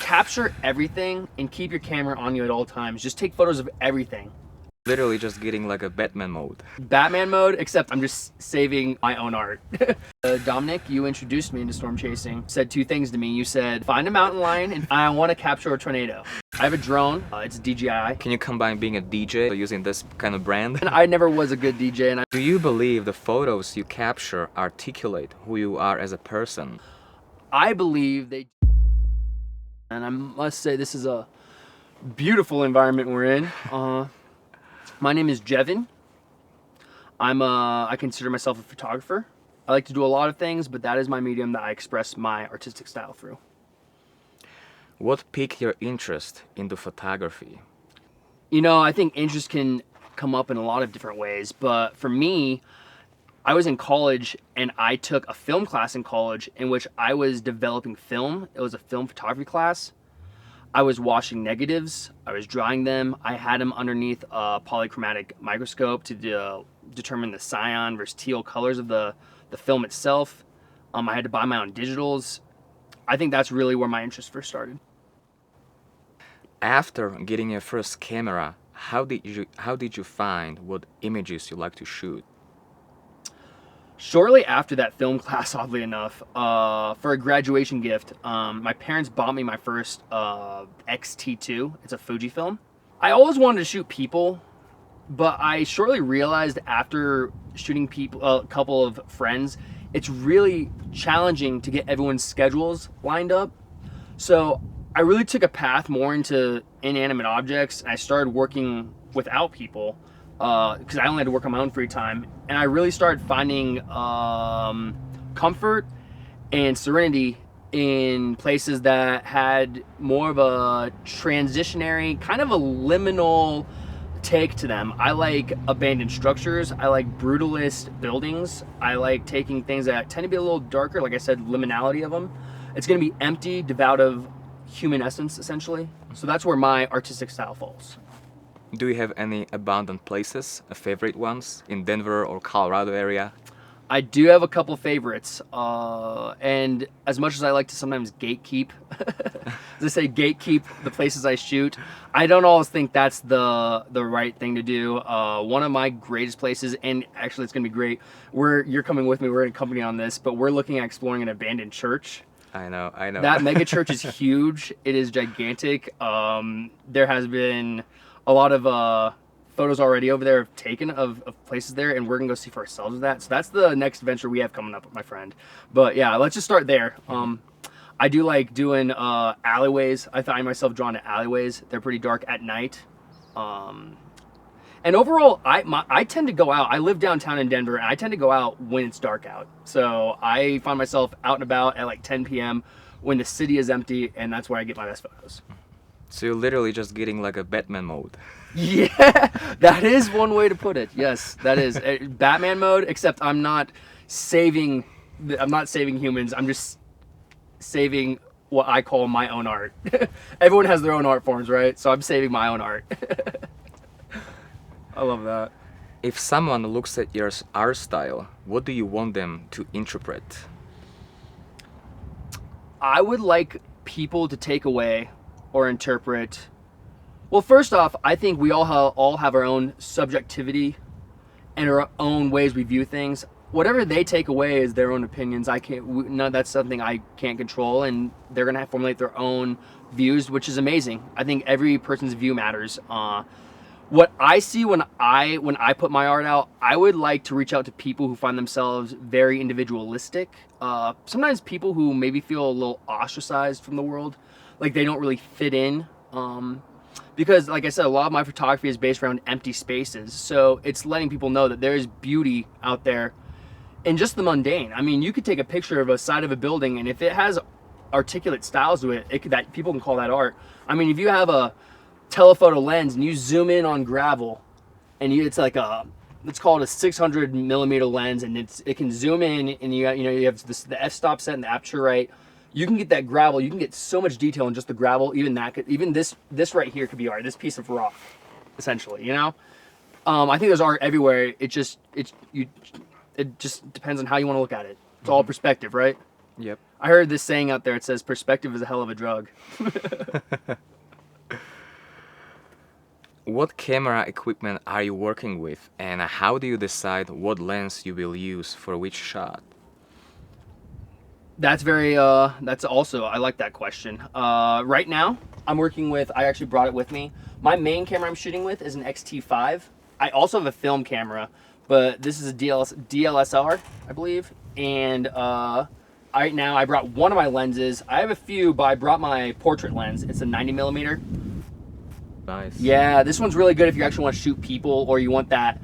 capture everything and keep your camera on you at all times. Just take photos of everything. Literally just getting like a Batman mode. Batman mode, except I'm just saving my own art. Dominik, you introduced me into storm chasing. Said two things to me. You said, find a mountain lion and I want to capture a tornado. I have a drone, it's a DJI. Can you combine being a DJ using this kind of brand? And I never was a good DJ. And Do you believe the photos you capture articulate who you are as a person? I believe they, and I must say this is a beautiful environment we're in. My name is Jevan. I consider myself a photographer. I like to do a lot of things, but that is my medium that I express my artistic style through. What piqued your interest into photography? You know, I think interest can come up in a lot of different ways, but for me, I was in college and I took a film class in college in which I was developing film. It was a film photography class. I was washing negatives, I was drying them. I had them underneath a polychromatic microscope to determine the cyan versus teal colors of the film itself. I had to buy my own digitals. I think that's really where my interest first started. After getting your first camera, how did you find what images you like to shoot? Shortly after that film class, oddly enough, for a graduation gift, my parents bought me my first XT2. It's a Fujifilm. I always wanted to shoot people, but I shortly realized after shooting people, a couple of friends, it's really challenging to get everyone's schedules lined up. So I really took a path more into inanimate objects, and I started working without people. Because I only had to work on my own free time, and I really started finding comfort and serenity in places that had more of a transitionary, kind of a liminal take to them. I like abandoned structures, I like brutalist buildings, I like taking things that tend to be a little darker, like I said, liminality of them. It's going to be empty, devoid of human essence, essentially. So that's where my artistic style falls. Do you have any abandoned places, favorite ones in Denver or Colorado area? I do have a couple favorites, and as much as I like to sometimes gatekeep, as I say, gatekeep the places I shoot, I don't always think that's the right thing to do. One of my greatest places, and actually it's gonna be great, you're coming with me, we're in company on this, but we're looking at exploring an abandoned church. I know. That mega church is huge. It is gigantic. There has been a lot of photos already over there taken of places there, and we're gonna go see for ourselves with that. So that's the next venture we have coming up with my friend. But yeah, let's just start there. I do like doing alleyways. I find myself drawn to alleyways. They're pretty dark at night. And overall, I tend to go out. I live downtown in Denver, and I tend to go out when it's dark out. So I find myself out and about at like 10 p.m. when the city is empty, and that's where I get my best photos. So you're literally just getting like a Batman mode. Yeah, that is one way to put it. Yes, that is Batman mode, except I'm not saving humans. I'm just saving what I call my own art. Everyone has their own art forms, right? So I'm saving my own art. I love that. If someone looks at your art style, what do you want them to interpret? I would like people to take away or interpret. Well, first off, I think we all have our own subjectivity and our own ways we view things. Whatever they take away is their own opinions. That's something I can't control, and they're gonna formulate their own views, which is amazing. I think every person's view matters. What I see when I put my art out, I would like to reach out to people who find themselves very individualistic. Sometimes people who maybe feel a little ostracized from the world, like they don't really fit in. Because like I said, a lot of my photography is based around empty spaces. So it's letting people know that there is beauty out there in just the mundane. I mean, you could take a picture of a side of a building, and if it has articulate styles to it, that people can call that art. I mean, if you have a telephoto lens and you zoom in on gravel, and it's like let's call it a 600 millimeter lens, and it can zoom in, and you have the f-stop set and the aperture right. You can get that gravel. You can get so much detail in just the gravel. Even this right here could be art. This piece of rock, essentially. You know, I think there's art everywhere. It just depends on how you want to look at it. It's all perspective, right? Yep. I heard this saying out there. It says perspective is a hell of a drug. What camera equipment are you working with, and how do you decide what lens you will use for which shot? That's that's also, I like that question. Right now, I'm working with, I actually brought it with me. My main camera I'm shooting with is an X-T5. I also have a film camera, but this is a DLSR, I believe. And right now I brought one of my lenses. I have a few, but I brought my portrait lens. It's a 90 millimeter. Nice. Yeah, this one's really good if you actually want to shoot people, or you want that,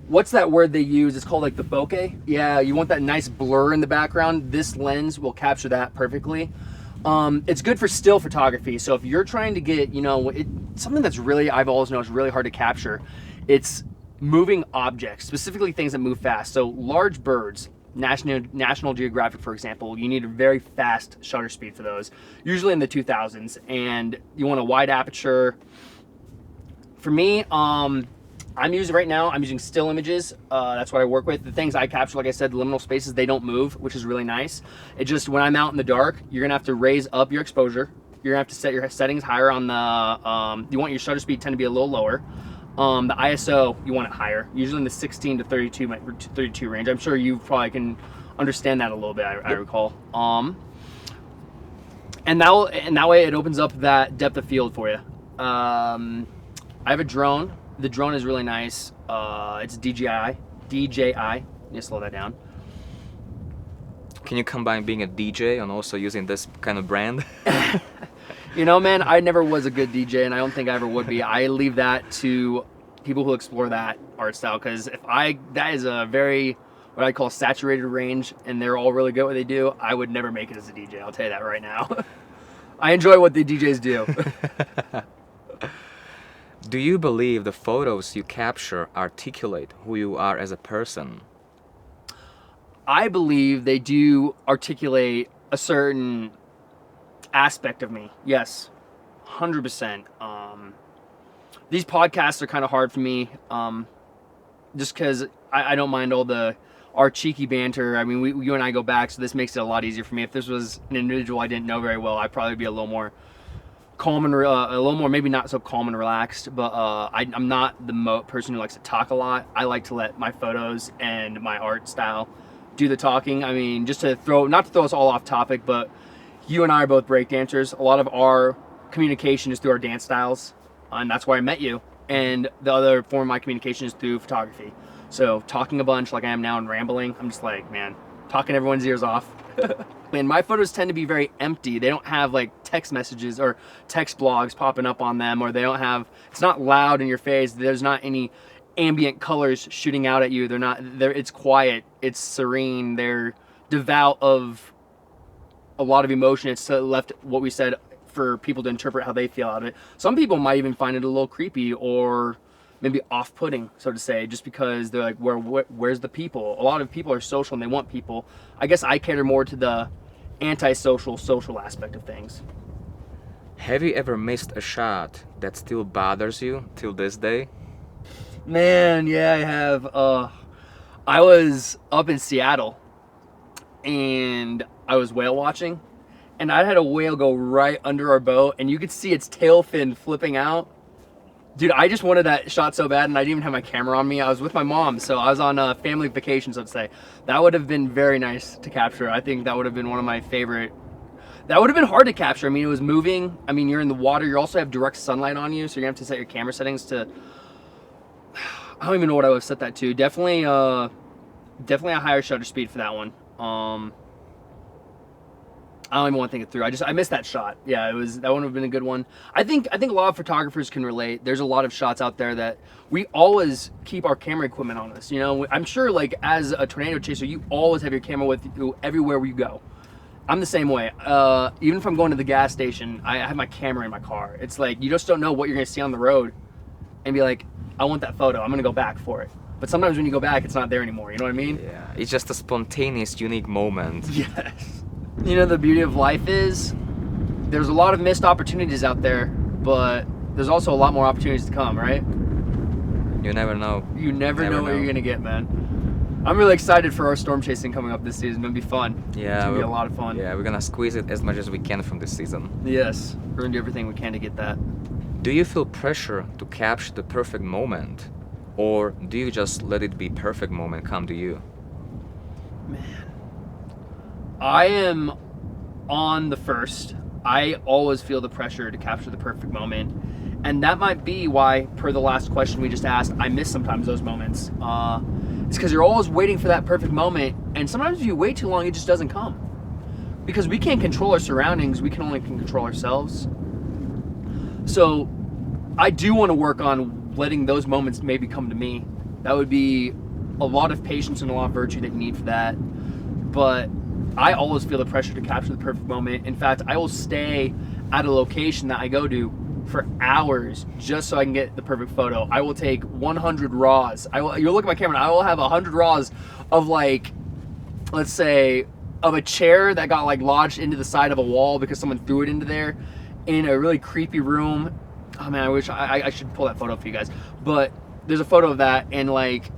what's that word they use? It's called like the bokeh. Yeah, you want that nice blur in the background. This lens will capture that perfectly. It's good for still photography. So if you're trying to get, you know, something that's really, I've always known is really hard to capture. It's moving objects, specifically things that move fast. So large birds, National Geographic, for example, you need a very fast shutter speed for those, usually in the 2000s. And you want a wide aperture. For me, I'm using still images. That's what I work with. The things I capture, like I said, the liminal spaces, they don't move, which is really nice. It just, when I'm out in the dark, you're gonna have to raise up your exposure. You're gonna have to set your settings higher on the, you want your shutter speed tend to be a little lower. The ISO, you want it higher, usually in the 16 to 32 range. I'm sure you probably can understand that a little bit, I recall. And that way it opens up that depth of field for you. I have a drone. The drone is really nice. It's DJI. You need to slow that down. Can you combine being a DJ and also using this kind of brand? You know, man, I never was a good DJ, and I don't think I ever would be. I leave that to people who explore that art style, because that is a very, what I call saturated range, and they're all really good at what they do. I would never make it as a DJ, I'll tell you that right now. I enjoy what the DJs do. Do you believe the photos you capture articulate who you are as a person? I believe they do articulate a certain aspect of me. Yes, 100%. These podcasts are kind of hard for me, just because I don't mind all our cheeky banter. I mean, you and I go back, so this makes it a lot easier for me. If this was an individual I didn't know very well, I'd probably be a little more calm and a little more, maybe not so calm and relaxed, but I'm not the person who likes to talk a lot. I like to let my photos and my art style do the talking. I mean, just to not to throw us all off topic, but you and I are both break dancers. A lot of our communication is through our dance styles, and that's where I met you. And the other form of my communication is through photography. So talking a bunch like I am now and rambling, I'm just like, man, talking everyone's ears off. And my photos tend to be very empty. They don't have like text messages or text blogs popping up on them, or it's not loud in your face. There's not any ambient colors shooting out at you. It's quiet, it's serene, they're devout of a lot of emotion. It's left, what we said, for people to interpret how they feel out of it. Some people might even find it a little creepy or maybe off-putting, so to say, just because they're like, where's the people? A lot of people are social and they want people. I guess I cater more to the antisocial, social aspect of things. Have you ever missed a shot that still bothers you till this day? Man, yeah, I have. I was up in Seattle and I was whale watching, and I had a whale go right under our boat, and you could see its tail fin flipping out. Dude, I just wanted that shot so bad, and I didn't even have my camera on me. I was with my mom, so I was on a family vacation, so to say. That would have been very nice to capture. I think that would have been one of my favorite. That would have been hard to capture. I mean, it was moving. I mean, you're in the water. You also have direct sunlight on you, so you're going to have to set your camera settings to... I don't even know what I would have set that to. Definitely a higher shutter speed for that one. I don't even want to think it through. I missed that shot. Yeah, that one would have been a good one. I think a lot of photographers can relate. There's a lot of shots out there that we always keep our camera equipment on us. You know, I'm sure like as a tornado chaser, you always have your camera with you everywhere you go. I'm the same way. Even if I'm going to the gas station, I have my camera in my car. It's like, you just don't know what you're going to see on the road and be like, I want that photo. I'm going to go back for it. But sometimes when you go back, it's not there anymore. You know what I mean? Yeah, it's just a spontaneous, unique moment. Yes. You know, the beauty of life is there's a lot of missed opportunities out there, but there's also a lot more opportunities to come, right? You never know. You never know what you're going to get, man. I'm really excited for our storm chasing coming up this season. It'll be fun. Yeah, It's gonna be a lot of fun. Yeah, we're gonna squeeze it as much as we can from this season. Yes, we're gonna do everything we can to get that. Do you feel pressure to capture the perfect moment, or do you just let it be perfect moment come to you? I am on the first. I always feel the pressure to capture the perfect moment. And that might be why, per the last question we just asked, I miss sometimes those moments. It's because you're always waiting for that perfect moment. And sometimes if you wait too long, it just doesn't come. Because we can't control our surroundings. We can only control ourselves. So I do want to work on letting those moments maybe come to me. That would be a lot of patience and a lot of virtue that you need for that. But I always feel the pressure to capture the perfect moment. In fact, I will stay at a location that I go to for hours just so I can get the perfect photo. I will take 100 raws. You'll look at my camera and I will have 100 raws of, like, let's say, of a chair that got like lodged into the side of a wall because someone threw it into there in a really creepy room. Oh man, I wish I should pull that photo up for you guys. But there's a photo of that, and like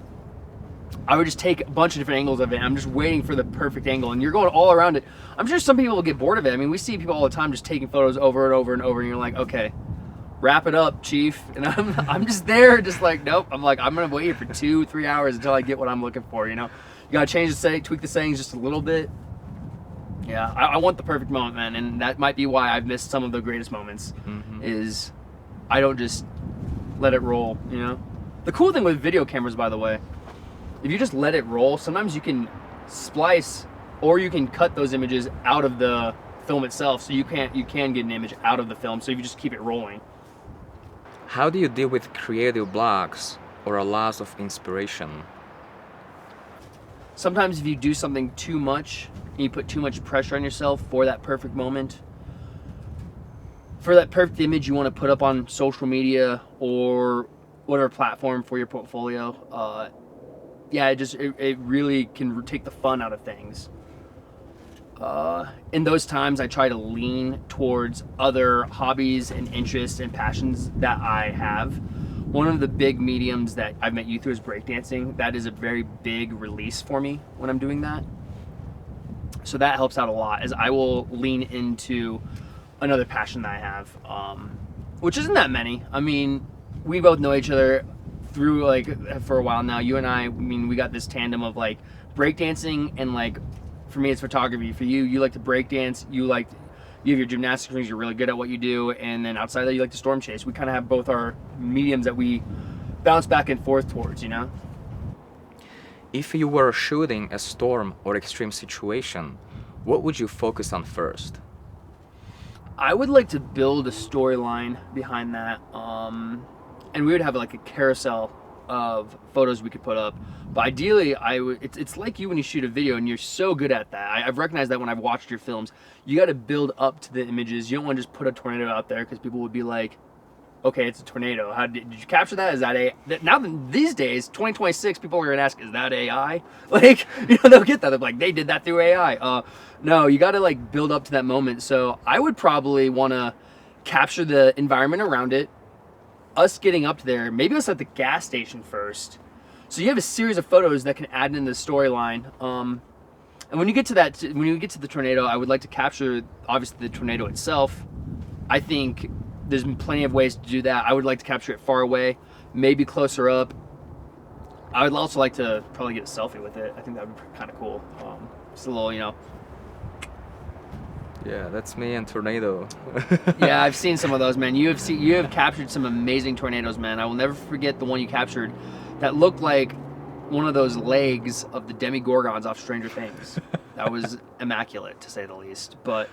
I would just take a bunch of different angles of it. I'm just waiting for the perfect angle, and you're going all around it. I'm sure some people will get bored of it. I mean, we see people all the time just taking photos over and over and over, and you're like, okay, wrap it up, chief. And I'm just there, just like, nope. I'm like, I'm gonna wait here for 2-3 hours until I get what I'm looking for. You know, you gotta change the setting, tweak the settings just a little bit. Yeah, I want the perfect moment, man, and that might be why I've missed some of the greatest moments. Is I don't just let it roll. You know, the cool thing with video cameras, by the way, if you just let it roll, sometimes you can splice or you can cut those images out of the film itself, so you can get an image out of the film, so if you just keep it rolling. How do you deal with creative blocks or a loss of inspiration? Sometimes if you do something too much and you put too much pressure on yourself for that perfect moment, for that perfect image you want to put up on social media or whatever platform for your portfolio, yeah, it really can take the fun out of things. In those times, I try to lean towards other hobbies and interests and passions that I have. One of the big mediums that I've met you through is breakdancing. That is a very big release for me when I'm doing that. So that helps out a lot, as I will lean into another passion that I have, which isn't that many. I mean, we both know each other through like for a while now. You and I mean, we got this tandem of like breakdancing and like, for me it's photography. For you like to breakdance, you have your gymnastics rings, you're really good at what you do, and then outside of that you like to storm chase. We kind of have both our mediums that we bounce back and forth towards, you know? If you were shooting a storm or extreme situation, what would you focus on first? I would like to build a storyline behind that, and we would have like a carousel of photos we could put up. But ideally, it's like you when you shoot a video, and you're so good at that. I've recognized that when I've watched your films. You got to build up to the images. You don't want to just put a tornado out there, because people would be like, okay, it's a tornado. How did you capture that? Is that now these days, 2026, people are gonna ask, is that AI? Like, you know, they'll get that. They're like, they did that through AI. No, you got to like build up to that moment. So I would probably want to capture the environment around it, us getting up there, maybe us at the gas station first. So you have a series of photos that can add in the storyline. And when you get to the tornado, I would like to capture obviously the tornado itself. I think there's plenty of ways to do that. I would like to capture it far away, maybe closer up. I would also like to probably get a selfie with it. I think that would be kind of cool. Just a little, you know. Yeah, that's me and tornado. Yeah, I've seen some of those, man. You have captured some amazing tornadoes, man. I will never forget the one you captured that looked like one of those legs of the Demigorgons off Stranger Things. That was immaculate, to say the least. But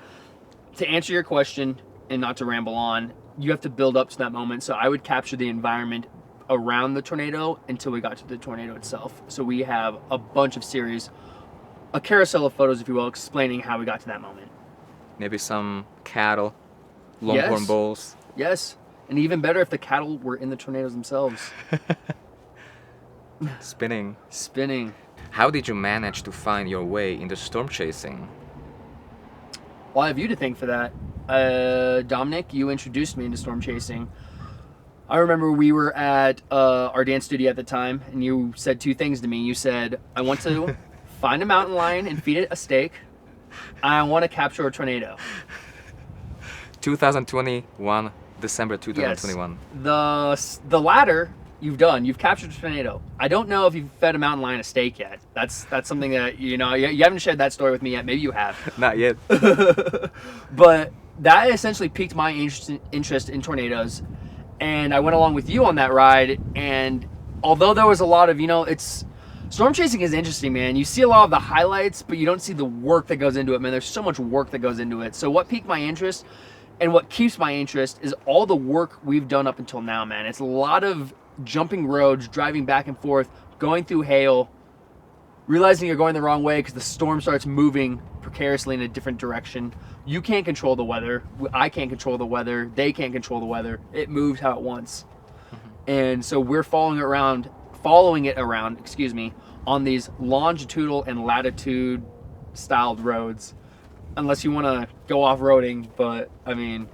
to answer your question, and not to ramble on, you have to build up to that moment. So I would capture the environment around the tornado until we got to the tornado itself. So we have a bunch of series, a carousel of photos, if you will, explaining how we got to that moment. Maybe some cattle, longhorn bulls. Yes, and even better if the cattle were in the tornadoes themselves. Spinning. How did you manage to find your way into storm chasing? Well, I have you to thank for that. Dominik, you introduced me into storm chasing. I remember we were at our dance studio at the time, and you said two things to me. You said, I want to find a mountain lion and feed it a steak. I want to capture a tornado. 2021, December 2021. Yes. The latter you've done. You've captured a tornado. I don't know if you've fed a mountain lion a steak yet. That's something that, you haven't shared that story with me yet. Maybe you have. Not yet. But that essentially piqued my interest in tornadoes. And I went along with you on that ride. And although there was a lot of, storm chasing is interesting, man. You see a lot of the highlights, but you don't see the work that goes into it, man. There's so much work that goes into it. So what piqued my interest and what keeps my interest is all the work we've done up until now, man. It's a lot of jumping roads, driving back and forth, going through hail, realizing you're going the wrong way because the storm starts moving precariously in a different direction. You can't control the weather. I can't control the weather. They can't control the weather. It moves how it wants. And so we're following it around, on these longitudinal and latitude styled roads. Unless you want to go off-roading, but I mean,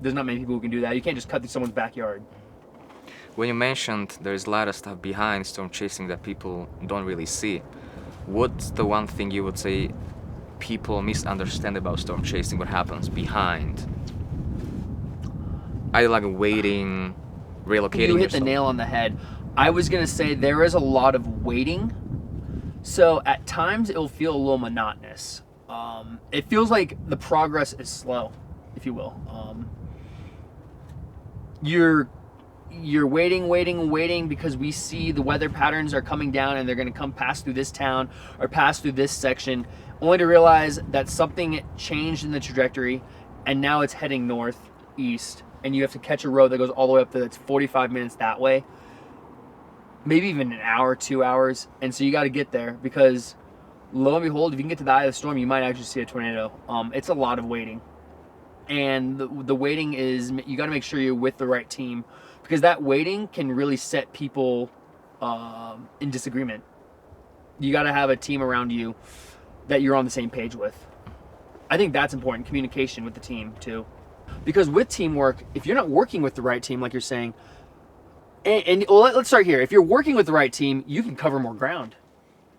there's not many people who can do that. You can't just cut through someone's backyard. When you mentioned there's a lot of stuff behind storm chasing that people don't really see, what's the one thing you would say people misunderstand about storm chasing? What happens behind? I like waiting, relocating. You hit the nail on the head. I was gonna say there is a lot of waiting, so at times it'll feel a little monotonous. It feels like the progress is slow, if you will. You're waiting because we see the weather patterns are coming down and they're going to come pass through this town or pass through this section, only to realize that something changed in the trajectory and now it's heading northeast, and you have to catch a road that goes all the way up to that's 45 minutes that way, maybe even an hour, 2 hours. And so you got to get there because lo and behold, if you can get to the eye of the storm, you might actually see a tornado. It's a lot of waiting. And the waiting is, you got to make sure you're with the right team, because that waiting can really set people in disagreement. You got to have a team around you that you're on the same page with. I think that's important, communication with the team too. Because with teamwork, if you're not working with the right team, like you're saying, and well, let's start here. If you're working with the right team, you can cover more ground.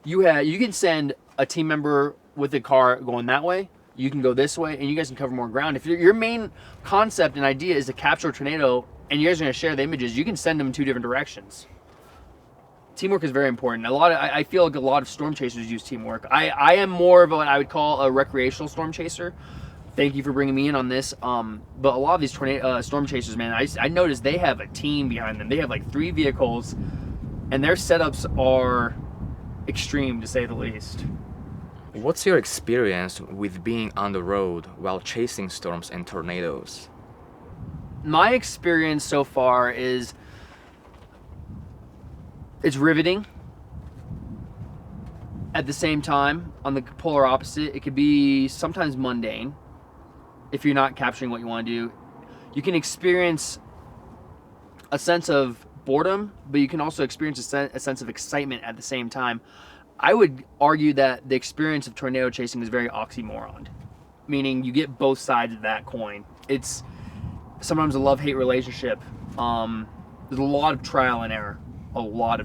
You can send a team member with a car going that way, you can go this way, and you guys can cover more ground. If your main concept and idea is to capture a tornado and you guys are going to share the images, you can send them in two different directions. Teamwork is very important. I feel like a lot of storm chasers use teamwork. I am more of what I would call a recreational storm chaser. Thank you for bringing me in on this. But a lot of these storm chasers, man, I noticed they have a team behind them. They have like 3 vehicles, and their setups are extreme, to say the least. What's your experience with being on the road while chasing storms and tornadoes? My experience so far is it's riveting. At the same time, on the polar opposite, it could be sometimes mundane if you're not capturing what you want to do. You can experience a sense of boredom, but you can also experience a sense of excitement at the same time. I would argue that the experience of tornado chasing is very oxymoron, meaning you get both sides of that coin. It's sometimes a love-hate relationship. There's a lot of trial and error. What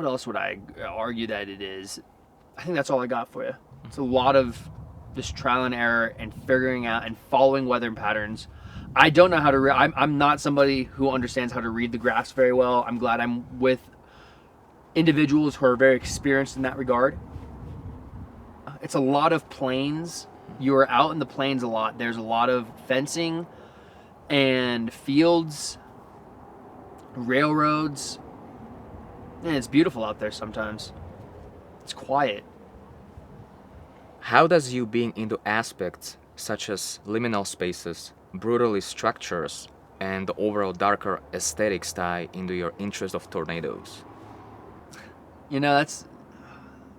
else would I argue that it is? I think that's all I got for you. It's a lot of just trial and error and figuring out and following weather patterns. I don't know how to I'm not somebody who understands how to read the graphs very well. I'm glad I'm with individuals who are very experienced in that regard. It's a lot of plains. You are out in the plains a lot. There's a lot of fencing and fields, railroads. And it's beautiful out there sometimes. It's quiet. How does you being into aspects such as liminal spaces, brutally structures, and the overall darker aesthetics tie into your interest of tornadoes? That's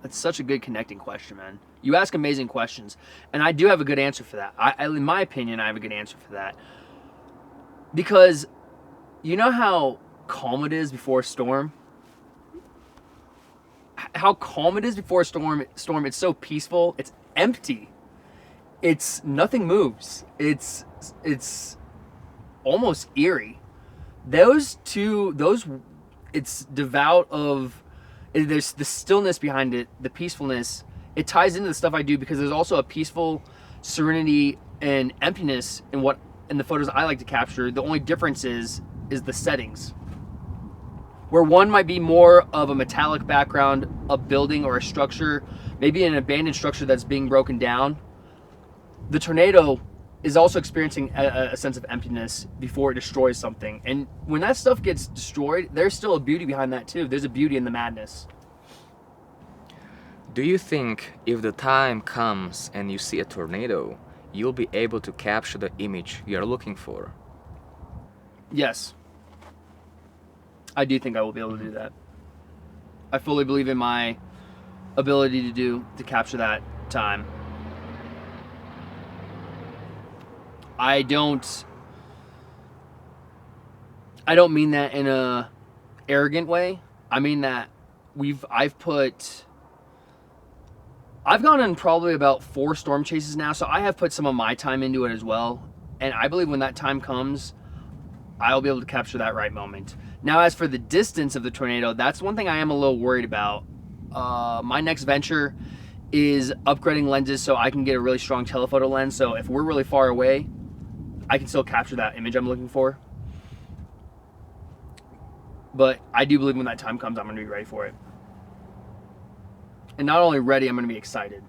such a good connecting question, man. You ask amazing questions, and I do have a good answer for that. In my opinion, I have a good answer for that. Because you know how calm it is before a storm? How calm it is before a storm, it's so peaceful. It's empty. Nothing moves. It's it's almost eerie. Those two, it's devout of, there's the stillness behind it, the peacefulness. It ties into the stuff I do because there's also a peaceful serenity and emptiness in the photos I like to capture. The only difference is the settings. Where one might be more of a metallic background, a building or a structure, maybe an abandoned structure that's being broken down. The tornado is also experiencing a sense of emptiness before it destroys something. And when that stuff gets destroyed, there's still a beauty behind that too. There's a beauty in the madness. Do you think if the time comes and you see a tornado, you'll be able to capture the image you're looking for? Yes. I do think I will be able to do that. I fully believe in my ability to capture that time. I don't mean that in a arrogant way. I mean that I've gone on probably about 4 storm chases now, so I have put some of my time into it as well. And I believe when that time comes, I'll be able to capture that right moment. Now, as for the distance of the tornado, that's one thing I am a little worried about. My next venture is upgrading lenses so I can get a really strong telephoto lens. So if we're really far away, I can still capture that image I'm looking for. But I do believe when that time comes, I'm going to be ready for it. And not only ready, I'm going to be excited.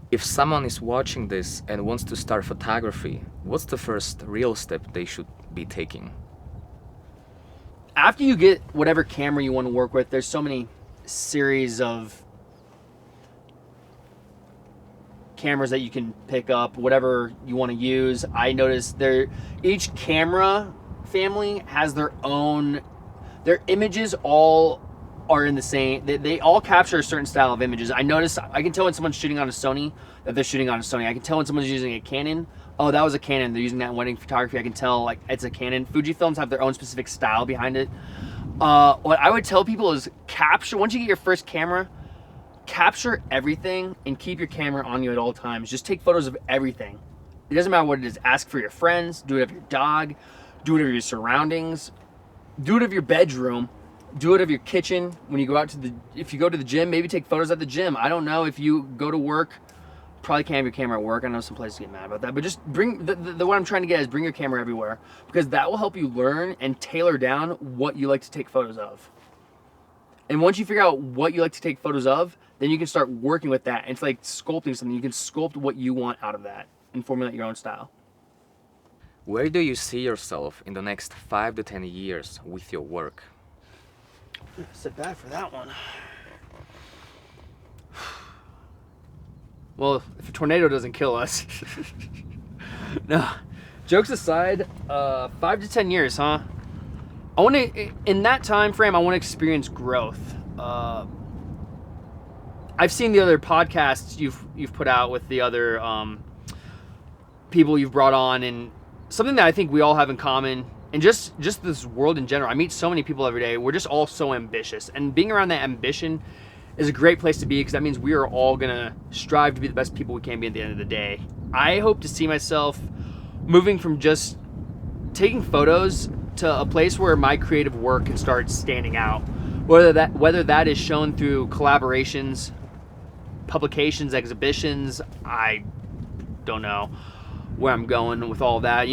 If someone is watching this and wants to start photography, what's the first real step they should be taking? After you get whatever camera you want to work with, there's so many series of cameras that you can pick up, whatever you want to use. I noticed each camera family has their images all are in the same, they all capture a certain style of images. I can tell when someone's shooting on a Sony that they're shooting on a Sony. I can tell when someone's using a Canon, oh, that was a Canon, they're using that in wedding photography. I can tell like it's a Canon. Fujifilms have their own specific style behind it. What I would tell people is once you get your first camera, capture everything and keep your camera on you at all times. Just take photos of everything. It doesn't matter what it is. Ask for your friends, do it of your dog, do it of your surroundings, do it of your bedroom, do it of your kitchen. When you go out if you go to the gym, maybe take photos at the gym. I don't know if you go to work, probably can't have your camera at work. I know some places get mad about that, but just bring what I'm trying to get is bring your camera everywhere, because that will help you learn and tailor down what you like to take photos of. And once you figure out what you like to take photos of, then you can start working with that. It's like sculpting something. You can sculpt what you want out of that and formulate your own style. Where do you see yourself in the next 5 to 10 years with your work? Sit back for that one. Well, if a tornado doesn't kill us. No, jokes aside, 5 to 10 years, huh? In that time frame, I want to experience growth. I've seen the other podcasts you've put out with the other people you've brought on, and something that I think we all have in common, and just this world in general. I meet so many people every day. We're just all so ambitious, and being around that ambition is a great place to be, because that means we are all gonna strive to be the best people we can be at the end of the day. I hope to see myself moving from just taking photos to a place where my creative work can start standing out. Whether that is shown through collaborations, publications, exhibitions, I don't know where I'm going with all that.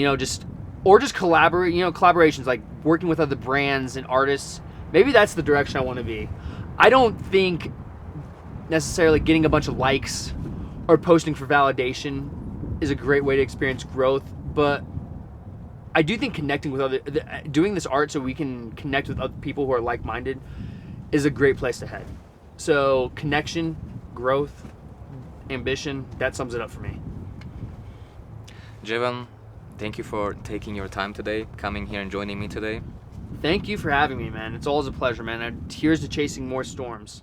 Or just collaborations, like working with other brands and artists. Maybe that's the direction I want to be. I don't think necessarily getting a bunch of likes or posting for validation is a great way to experience growth, but I do think connecting with doing this art so we can connect with other people who are like-minded is a great place to head. So connection, growth, ambition, that sums it up for me. Jevan, thank you for taking your time today, coming here and joining me today. Thank you for having me, man. It's always a pleasure, man. Here's to chasing more storms.